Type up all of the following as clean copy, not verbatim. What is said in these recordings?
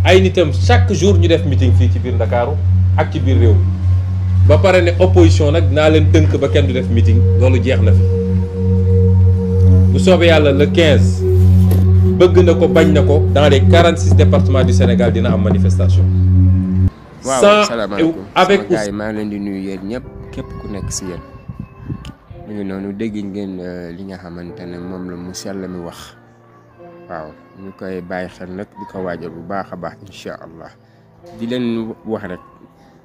ay nitam chaque jour ñu def meeting fii ci biir Ndakaaru ak ci biir réew ba pare ne opposition nag dinaa leen tënk ba kenn du def meeting loolu jeex na fi bu soobee yàlla le 15 bëgg na ko bañ na ko dans les 46 départements du Sénégal dina am manifestation. waaw salaamaaleykum avec gars yi maa ngi leen di nuyu yéen ñëpp képp ku nekk si yéen mu ngi noonu dégg ngeen li nga xamante ne moom la mu sell mi wax waaw ñu koy bàyyi xel nag di ko waajal bu baax a baax incha allah di leen wax rek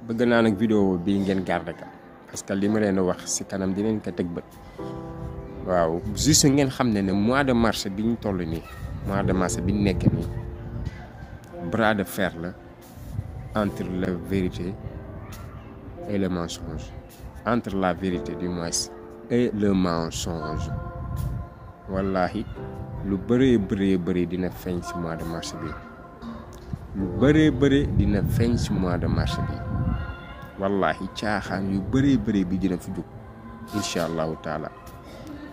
bëgg naa nag vidéo bii ngeen garder ka parce que li ma leen wax si kanam di leen ko teg bët waaw juste ngeen xam ne mois de mars bi ñu toll nii mois de mars bi ñu nekk nii bras de fer la entre la vérité et le mensonge entre la vérité du moins et le mensonge wallahi lu bëree dina feeñ ci mois de mars bi lu bëree dina feeñ ci mois de mars bi wallahi caaxaan yu bëree bi dina fi jóg incha allahu taala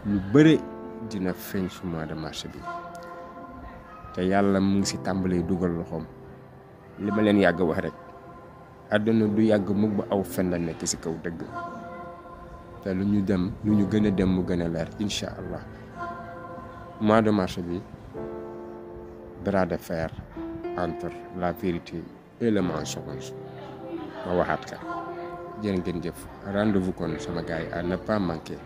lu bëri dina feeñ ci mois de mars bi te yàlla mu ngi ci tàmbalee dugal loxoom li ma leen yàgg wax rek àdduna du yàgg mukk ba aw fen la nekk ci kaw dëgg te lu ñu gën a dem mu gën a leer incha allah mois de mars bi bras de fer entre la vérité et le mensonge ma waxaat ka jërë ngeen jëf rendez-vous kon sama gars yi à ne pas manquer.